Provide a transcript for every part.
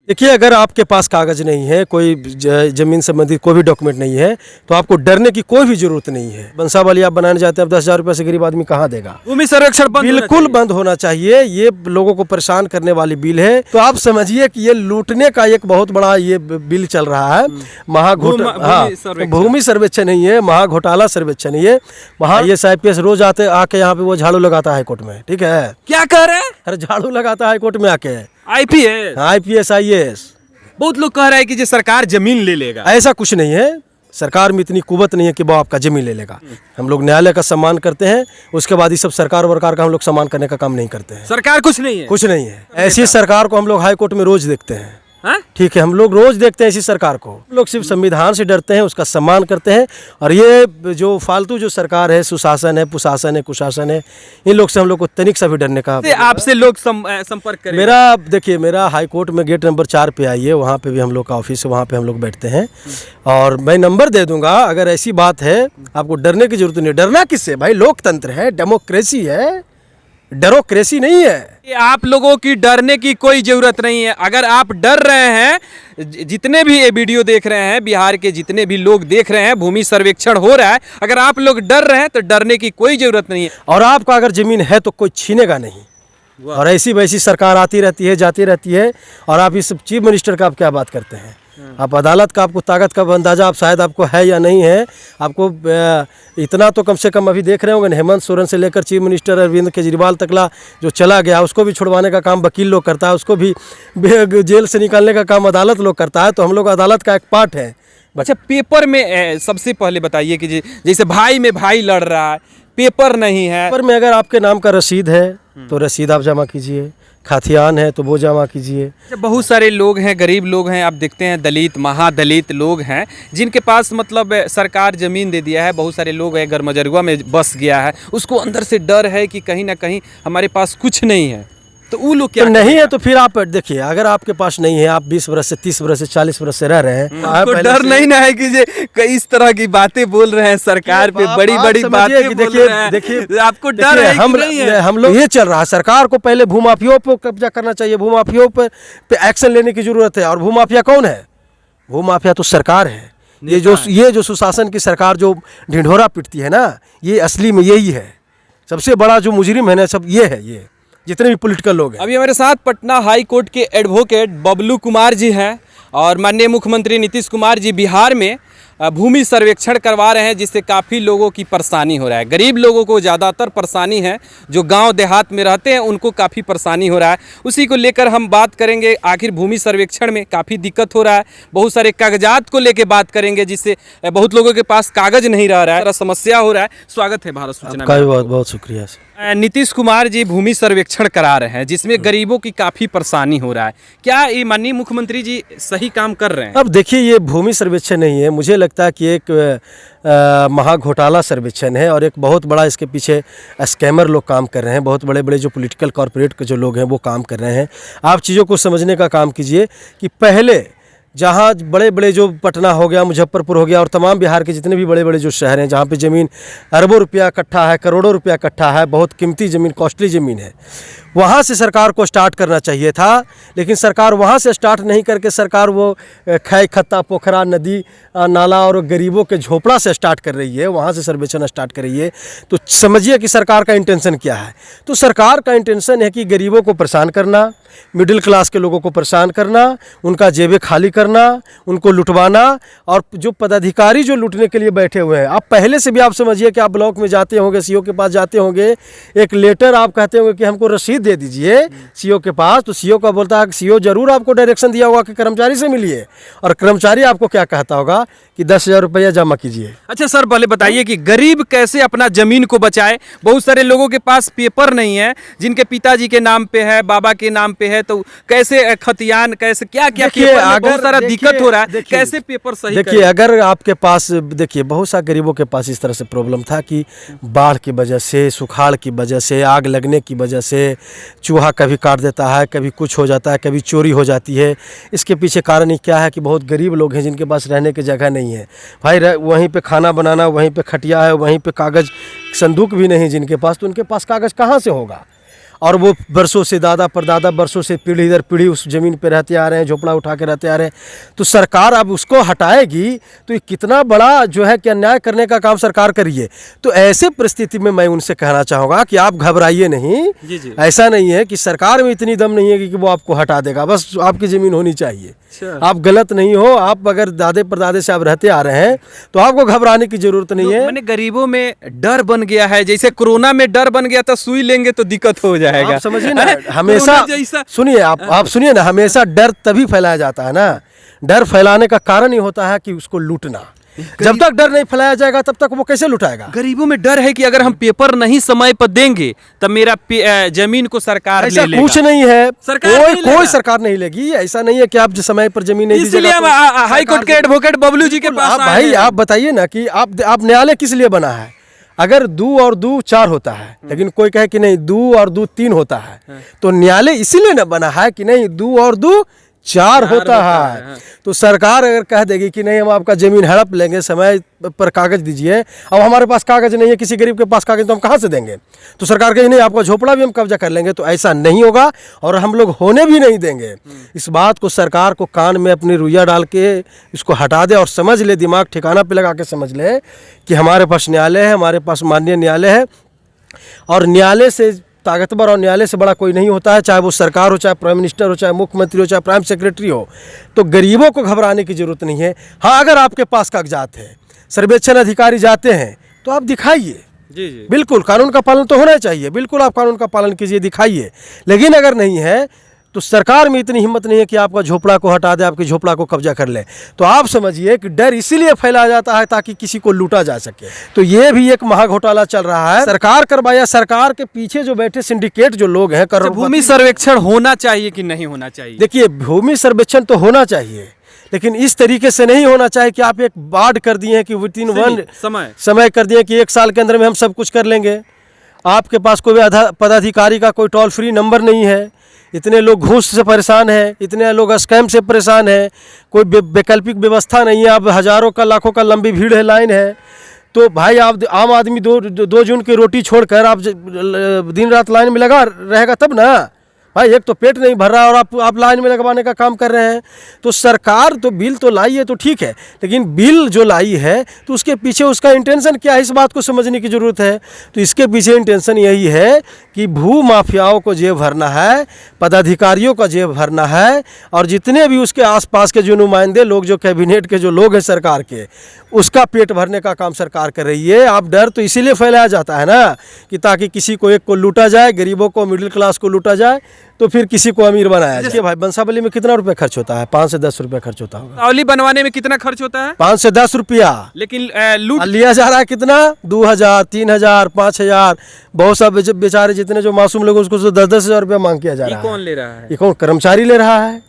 देखिए, अगर आपके पास कागज नहीं है, कोई जमीन संबंधित कोई भी डॉक्यूमेंट नहीं है, तो आपको डरने की कोई भी जरूरत नहीं है। बंसावाली आप बनाने जाते हैं, अब 10,000 रुपये से गरीब आदमी कहाँ देगा? भूमि सर्वेक्षण बिल्कुल बंद होना चाहिए। ये लोगों को परेशान करने वाली बिल है। तो आप समझिए कि ये लूटने का एक बहुत बड़ा ये बिल चल रहा है। भूमि सर्वेक्षण नहीं है, महाघोटाला सर्वेक्षण। ये IAS रोज आके यहाँ पे वो झाड़ू लगाता है हाईकोर्ट में, ठीक है? क्या कह रहे हैं? अरे झाड़ू लगाता है हाईकोर्ट में आके। IPS IAS। बहुत लोग कह रहे हैं कि जो सरकार जमीन ले लेगा। ऐसा कुछ नहीं है। सरकार में इतनी कुवत नहीं है कि वो आपका जमीन ले लेगा। हम लोग न्यायालय का सम्मान करते हैं, उसके बाद ये सब सरकार वरकार का हम लोग सम्मान करने का काम नहीं करते हैं। सरकार कुछ नहीं है, कुछ नहीं है। ऐसी सरकार को हम लोग हाईकोर्ट में रोज देखते हैं। हाँ? ठीक है, हम लोग रोज देखते हैं इसी सरकार को। हम लोग सिर्फ संविधान से डरते हैं, उसका सम्मान करते हैं। और ये जो फालतू जो सरकार है, सुशासन है, कुशासन है, इन लोग से हम लोग को तनिक सा भी डरने का। आपसे लोग संपर्क करें। देखिए, मेरा हाईकोर्ट में गेट नंबर 4 पे आइए, वहाँ पे भी हम लोग का ऑफिस है, वहाँ पे हम लोग बैठते हैं। और मैं नंबर दे दूंगा। अगर ऐसी बात है, आपको डरने की जरूरत नहीं है। डरना किससे भाई? लोकतंत्र है, डेमोक्रेसी है, डेरोक्रेसी नहीं है। आप लोगों की डरने की कोई जरूरत नहीं है। अगर आप डर रहे हैं, जितने भी ये वीडियो देख रहे हैं, बिहार के जितने भी लोग देख रहे हैं, भूमि सर्वेक्षण हो रहा है, अगर आप लोग डर रहे हैं तो डरने की कोई जरूरत नहीं है। और आपका अगर जमीन है तो कोई छीनेगा नहीं। और ऐसी वैसी सरकार आती रहती है, जाती रहती है। और आप इस चीफ मिनिस्टर का आप क्या बात करते हैं? आप अदालत का आपको ताकत का अंदाजा आप शायद आपको है या नहीं है। आपको इतना तो कम से कम अभी देख रहे होंगे, हेमंत सोरेन से लेकर चीफ मिनिस्टर अरविंद केजरीवाल तकला जो चला गया, उसको भी छुड़वाने का काम वकील लोग करता है, उसको भी जेल से निकालने का काम अदालत लोग करता है। तो हम लोग अदालत का एक पार्ट है। अच्छा, पेपर में सबसे पहले बताइए कि जैसे भाई में भाई लड़ रहा है, पेपर नहीं है। पेपर में अगर आपके नाम का रसीद है तो रसीद आप जमा कीजिए, खातियान है तो वो जमा कीजिए। बहुत सारे लोग हैं, गरीब लोग हैं, आप देखते हैं दलित महादलित लोग हैं, जिनके पास मतलब सरकार ज़मीन दे दिया है। बहुत सारे लोग हैं गरमजरुआ में बस गया है, उसको अंदर से डर है कि कहीं ना कहीं हमारे पास कुछ नहीं है। तो वो लोग क्या तो नहीं है तो फिर आप देखिए, अगर आपके पास नहीं है, आप 20 वर्ष से 30 वर्ष से 40 वर्ष से रह रहे हैं, आपको डर नहीं ना है कि कई इस तरह की बातें बोल रहे हैं सरकार पे, बड़ी बड़ी बातें बोल रहे हैं। देखिए, आपको डर है कि नहीं है? हम लोग ये चल रहा है, सरकार को पहले भूमाफियों पर कब्जा करना चाहिए, भूमाफियों पे एक्शन लेने की जरूरत है। और भूमाफिया कौन है? भूमाफिया तो सरकार है। ये जो सुशासन की सरकार जो ढिंढोरा पिटती है ना, ये असली में यही है। सबसे बड़ा जो मुजरिम है ना, सब ये है, ये जितने भी पॉलिटिकल लोग हैं। अभी हमारे साथ पटना हाई कोर्ट के एडवोकेट बबलू कुमार जी हैं और माननीय मुख्यमंत्री नीतीश कुमार जी बिहार में भूमि सर्वेक्षण करवा रहे हैं, जिससे काफ़ी लोगों की परेशानी हो रहा है। गरीब लोगों को ज़्यादातर परेशानी है, जो गांव देहात में रहते हैं उनको काफ़ी परेशानी हो रहा है। उसी को लेकर हम बात करेंगे। आखिर भूमि सर्वेक्षण में काफ़ी दिक्कत हो रहा है, बहुत सारे कागजात को लेकर बात करेंगे, जिससे बहुत लोगों के पास कागज नहीं रह रहा है, समस्या हो रहा है। स्वागत है भारत सूचना का बहुत बहुत शुक्रिया। नीतीश कुमार जी भूमि सर्वेक्षण करा रहे हैं, जिसमें गरीबों की काफ़ी परेशानी हो रहा है। क्या ये माननीय मुख्यमंत्री जी सही काम कर रहे हैं? अब देखिए, ये भूमि सर्वेक्षण नहीं है, मुझे लगता है कि एक महाघोटाला सर्वेक्षण है। और एक बहुत बड़ा इसके पीछे स्कैमर लोग काम कर रहे हैं, बहुत बड़े बड़े जो पॉलिटिकल कॉरपोरेट के जो लोग हैं वो काम कर रहे हैं। आप चीज़ों को समझने का काम कीजिए कि पहले जहाँ बड़े बड़े जो पटना हो गया, मुजफ्फरपुर हो गया, और तमाम बिहार के जितने भी बड़े बड़े जो शहर हैं, जहाँ पे ज़मीन अरबों रुपया इकट्ठा है, करोड़ों रुपया इकट्ठा है, बहुत कीमती ज़मीन, कॉस्टली ज़मीन है, वहाँ से सरकार को स्टार्ट करना चाहिए था। लेकिन सरकार वहाँ से स्टार्ट नहीं करके सरकार वो खै खत्ता पोखरा नदी नाला और गरीबों के झोपड़ा से स्टार्ट कर रही है, वहाँ से सर्वेक्षण स्टार्ट कर रही है। तो समझिए कि सरकार का इंटेंशन क्या है। तो सरकार का इंटेंशन है कि गरीबों को परेशान करना, मिडिल क्लास के लोगों को परेशान करना, उनका जेबें खाली करना, उनको लुटवाना। और जो पदाधिकारी जो लूटने के लिए बैठे हुए हैं, आप पहले से भी आप समझिए कि आप ब्लॉक में जाते होंगे, सीओ के पास जाते होंगे, एक लेटर आप कहते होंगे कि हमको रसीद दे दीजिए सीओ के पास, तो सीओ का बोलता है कि सीओ जरूर आपको डायरेक्शन दिया होगा कि कर्मचारी से मिलिए, और कर्मचारी आपको क्या कहता होगा कि 10,000 रुपया जमा कीजिए। अच्छा सर, पहले बताइए कि गरीब कैसे अपना जमीन को बचाए। बहुत सारे लोगों के पास पेपर नहीं है, जिनके पिताजी के नाम पे है, बाबा के नाम पे है, तो कैसे खतियान, कैसे क्या क्या बहुत सारा दिक्कत हो रहा है, कैसे पेपर सही? देखिए, अगर आपके पास, देखिए बहुत सा गरीबों के पास इस तरह से प्रॉब्लम था कि बाढ़ की वजह से, सुखाड़ की वजह से, आग लगने की वजह से, चूहा कभी काट देता है, कभी कुछ हो जाता है, कभी चोरी हो जाती है। इसके पीछे कारण ही क्या है कि बहुत गरीब लोग हैं जिनके पास रहने की जगह नहीं है भाई, वहीं पे खाना बनाना, वहीं पे खटिया है, वहीं पे कागज़ संदूक भी नहीं जिनके पास, तो उनके पास कागज़ कहाँ से होगा। और वो बरसों से दादा परदादा बरसों से पीढ़ी दर पीढ़ी उस ज़मीन पे रहते आ रहे हैं, झोपड़ा उठा के रहते आ रहे हैं। तो सरकार अब उसको हटाएगी तो ये कितना बड़ा जो है कि अन्याय करने का काम सरकार करिए। तो ऐसे परिस्थिति में मैं उनसे कहना चाहूँगा कि आप घबराइए नहीं। जी। ऐसा नहीं है कि सरकार में इतनी दम नहीं है कि वो आपको हटा देगा, बस आपकी ज़मीन होनी चाहिए। आप गलत नहीं हो, आप अगर दादे परदादे से आप रहते आ रहे हैं तो आपको घबराने की जरूरत नहीं है। मैंने गरीबों में डर बन गया है, जैसे कोरोना में डर बन गया था, सुई लेंगे तो दिक्कत हो जाएगा। आप समझिए ना, हमेशा सुनिए, आप सुनिए ना, हमेशा डर तभी फैलाया जाता है ना। डर फैलाने का कारण ही होता है कि उसको लूटना। जब तक डर नहीं फैलाया जाएगा तब तक वो कैसे लुटाएगा। गरीबों में डर है कि अगर हम पेपर नहीं समय पर देंगे तब मेरा जमीन को सरकार ऐसा ले लेगा। कुछ नहीं है, सरकार कोई सरकार नहीं लेगी। ऐसा नहीं है कि आप समय पर जमीन नहीं इसलिए हम हाई कोर्ट के एडवोकेट बबलू जी के पास आए भाई हैं। आप बताइए ना कि आप न्यायालय किस लिए बना है। अगर 2 और 2 4 होता है, लेकिन कोई कहे कि नहीं 2 और 2 3 होता है, तो न्यायालय इसीलिए ना बना है कि नहीं 2 और 2 4 होता है। तो सरकार अगर कह देगी कि नहीं हम आपका जमीन हड़प लेंगे, समय पर कागज दीजिए, अब हमारे पास कागज नहीं है, किसी गरीब के पास कागज, तो हम कहाँ से देंगे। तो सरकार कहे नहीं आपका झोपड़ा भी हम कब्जा कर लेंगे, तो ऐसा नहीं होगा और हम लोग होने भी नहीं देंगे। इस बात को सरकार को कान में अपनी रुइया डाल के इसको हटा दे और समझ ले, दिमाग ठिकाना पे लगा के समझ ले कि हमारे पास न्यायालय है, हमारे पास माननीय न्यायालय है और न्यायालय से ताकतवर और न्यायालय से बड़ा कोई नहीं होता है, चाहे वो सरकार हो, चाहे प्राइम मिनिस्टर हो, चाहे मुख्यमंत्री हो, चाहे प्राइम सेक्रेटरी हो। तो गरीबों को घबराने की जरूरत नहीं है। हाँ, अगर आपके पास कागजात है, सर्वेक्षण अधिकारी जाते हैं तो आप दिखाइए। जी। बिल्कुल कानून का पालन तो होना चाहिए, बिल्कुल आप कानून का पालन कीजिए, दिखाइए। लेकिन अगर नहीं है तो सरकार में इतनी हिम्मत नहीं है कि आपका झोपड़ा को हटा दे, आपके झोपड़ा को कब्जा कर ले। तो आप समझिए कि डर इसीलिए फैलाया जाता है ताकि किसी को लूटा जा सके। तो ये भी एक महाघोटाला चल रहा है, सरकार करवाया। सरकार के पीछे जो बैठे सिंडिकेट जो लोग हैं, भूमि सर्वेक्षण होना चाहिए कि नहीं होना चाहिए। देखिए, भूमि सर्वेक्षण तो होना चाहिए, लेकिन इस तरीके से नहीं होना चाहिए कि आप एक बाढ़ कर दिए कि विदिन वन समय कर दिए कि 1 साल के अंदर में हम सब कुछ कर लेंगे। आपके पास कोई पदाधिकारी का कोई टोल फ्री नंबर नहीं है, इतने लोग घूस से परेशान हैं, इतने लोग स्कैम से परेशान हैं, कोई वैकल्पिक व्यवस्था नहीं है। अब हज़ारों का लाखों का लंबी भीड़ है, लाइन है। तो भाई आप आम आदमी 2 जून की रोटी छोड़कर आप दिन रात लाइन में लगा रहेगा तब ना भाई। एक तो पेट नहीं भर रहा और आप लाइन में लगवाने का काम कर रहे हैं। तो सरकार तो बिल तो लाई है तो ठीक है, लेकिन बिल जो लाई है तो उसके पीछे उसका इंटेंशन क्या है, इस बात को समझने की ज़रूरत है। तो इसके पीछे इंटेंशन यही है कि भू माफियाओं को जेब भरना है, पदाधिकारियों का जेब भरना है, और जितने भी उसके आसपास के जो नुमाइंदे लोग, जो कैबिनेट के जो लोग हैं सरकार के, उसका पेट भरने का काम सरकार कर रही है। आप डर तो इसीलिए फैलाया जाता है ना कि ताकि किसी को एक को लूटा जाए, गरीबों को, मिडिल क्लास को लूटा जाए, तो फिर किसी को अमीर बनाया जाए। भाई बंसावली में कितना रुपए खर्च होता है? 5 से 10 रुपए खर्च होता होगा। बंसावली बनवाने में कितना खर्च होता है? 5 से 10 रुपया। लेकिन लूट लिया जा रहा है कितना? 2000, 3000, 5000। बहुत सा बेचारे जितने जो मासूम लोग उसको 10-10 हजार रुपया मांग किया जा रहा है। कौन ले रहा है? ये कौन? कर्मचारी ले रहा है,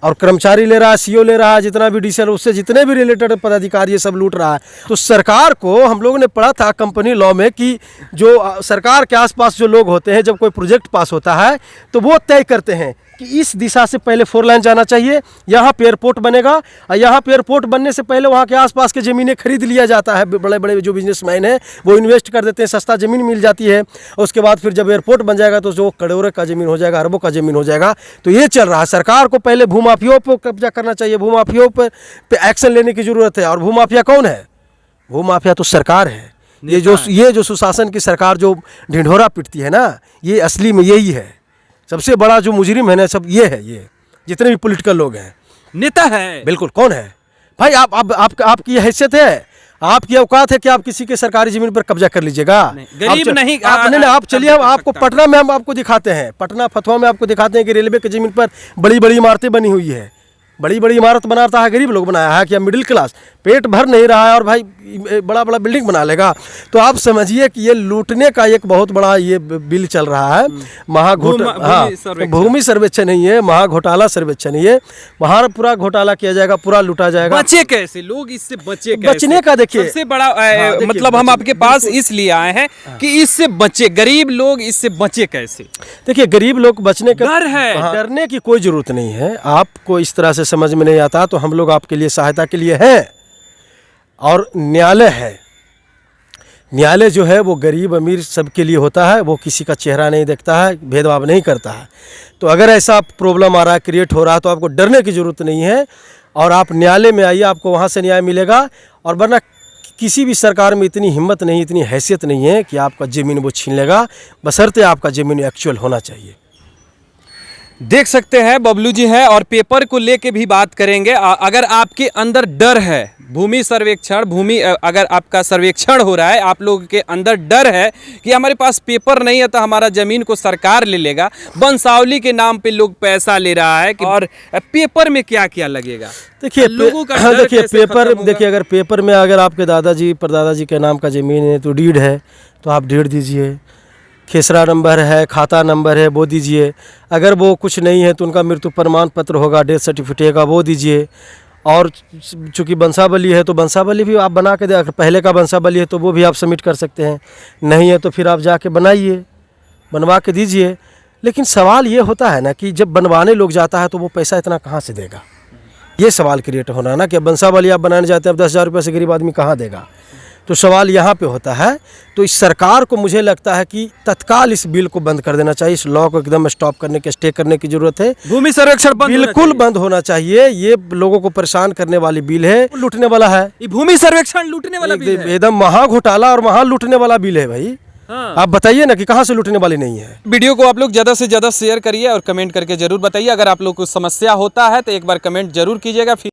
और कर्मचारी ले रहा है, सीओ ले रहा है, जितना भी डीसीएल, उससे जितने भी रिलेटेड पदाधिकारी ये सब लूट रहा है। तो सरकार को, हम लोगों ने पढ़ा था कंपनी लॉ में कि जो सरकार के आसपास जो लोग होते हैं, जब कोई प्रोजेक्ट पास होता है तो वो तय करते हैं कि इस दिशा से पहले 4 लाइन जाना चाहिए, यहाँ पे एयरपोर्ट बनेगा, और यहाँ पे एयरपोर्ट बनने से पहले वहाँ के आसपास के ज़मीनें खरीद लिया जाता है। बड़े बड़े जो बिजनेसमैन हैं वो इन्वेस्ट कर देते हैं, सस्ता ज़मीन मिल जाती है। उसके बाद फिर जब एयरपोर्ट बन जाएगा तो जो करोड़ों का ज़मीन हो जाएगा, अरबों का ज़मीन हो जाएगा। तो ये चल रहा है। सरकार को पहले भूमाफियों पर कब्जा करना चाहिए, भूमाफियों पर एक्शन लेने की ज़रूरत है। और भूमाफिया कौन है? भूमाफिया तो सरकार है। ये जो सुशासन की सरकार जो ढिंढोरा पिटती है ना, ये असली में यही है। सबसे बड़ा जो मुजरिम है ना, सब ये है। ये जितने भी पॉलिटिकल लोग हैं, नेता है। बिल्कुल। कौन है भाई? आपकी हैसियत है, आपकी औकात है कि आप किसी के सरकारी जमीन पर कब्जा कर लीजिएगा? गरीब नहीं। आप चलिए, हम आपको पटना में हम आपको दिखाते हैं, पटना फतवा में आपको दिखाते हैं कि रेलवे की जमीन पर बड़ी बड़ी इमारतें बनी हुई है। बड़ी बड़ी इमारत बनाता है गरीब लोग बनाया है, कि मिडिल क्लास पेट भर नहीं रहा है और भाई बड़ा बड़ा बिल्डिंग बना लेगा। तो आप समझिए कि ये लूटने का एक बहुत बड़ा ये बिल चल रहा है। महाघोटाला, भूमि सर्वेक्षण नहीं है, महाघोटाला सर्वेक्षण है। वहाँ पूरा घोटाला किया जाएगा, पूरा लूटा जाएगा। बचे कैसे लोग? इससे बचे कैसे? बचने का देखिए सबसे बड़ा मतलब हम आपके पास इसलिए आए हैं कि इससे बचे, गरीब लोग इससे बचे कैसे? देखिए, गरीब लोग बचने का डर है। डरने की कोई जरूरत नहीं है। आपको इस तरह से समझ में नहीं आता तो हम लोग आपके लिए सहायता के लिए हैं, और न्यायालय है। न्यायालय जो है वो गरीब अमीर सबके लिए होता है, वो किसी का चेहरा नहीं देखता है, भेदभाव नहीं करता है। तो अगर ऐसा प्रॉब्लम आ रहा है, क्रिएट हो रहा है, तो आपको डरने की ज़रूरत नहीं है और आप न्यायालय में आइए, आपको वहाँ से न्याय मिलेगा। और वरना किसी भी सरकार में इतनी हिम्मत नहीं, इतनी हैसियत नहीं है कि आपका ज़मीन वो छीन लेगा, बशर्ते आपका ज़मीन एक्चुअल होना चाहिए। देख सकते हैं बबलू जी हैं और पेपर को लेके भी बात करेंगे। अगर आपके अंदर डर है, भूमि सर्वेक्षण, अगर आपका सर्वेक्षण हो रहा है, आप लोगों के अंदर डर है कि हमारे पास पेपर नहीं है तो हमारा ज़मीन को सरकार ले लेगा, वंशावली के नाम पे लोग पैसा ले रहा है और पेपर में क्या क्या लगेगा, देखिए लोगों का डर देखिए कैसे पेपर, खत्म होगा? देखिए अगर पेपर में अगर आपके दादाजी परदादाजी के नाम का ज़मीन है तो डीड है, तो आप डीड दीजिए। खेसरा नंबर है, खाता नंबर है, वो दीजिए। अगर वो कुछ नहीं है तो उनका मृत्यु प्रमाण पत्र होगा, डेथ सर्टिफिकेट का, वो दीजिए। और चूँकि वंशावली है तो वंशावली भी आप बना के दे, अगर पहले का वंशावली है तो वो भी आप सबमिट कर सकते हैं। नहीं है तो फिर आप जाके बनाइए, बनवा के दीजिए। लेकिन सवाल ये होता है ना कि जब बनवाने लोग जाता है तो वो पैसा इतना कहाँ से देगा, ये सवाल क्रिएट होना है ना कि वंशावली आप बनाने जाते हैं, अब 10,000 रुपये से गरीब आदमी कहाँ देगा। तो सवाल यहाँ पे होता है। तो इस सरकार को मुझे लगता है कि तत्काल इस बिल को बंद कर देना चाहिए, इस लॉ को एकदम स्टॉप करने के, स्टे करने की जरूरत है। भूमि सर्वेक्षण बिल्कुल बंद होना चाहिए। ये लोगों को परेशान करने वाली बिल है, लूटने वाला है। ये भूमि सर्वेक्षण लूटने वाला बिल है, एकदम महा घोटाला और महा लूटने वाला बिल है भाई। हाँ। आप बताइए ना कि कहाँ से लूटने वाली नहीं है। वीडियो को आप लोग ज़्यादा से ज़्यादा शेयर करिए और कमेंट करके जरूर बताइए। अगर आप लोग को समस्या होता है तो एक बार कमेंट जरूर कीजिएगा।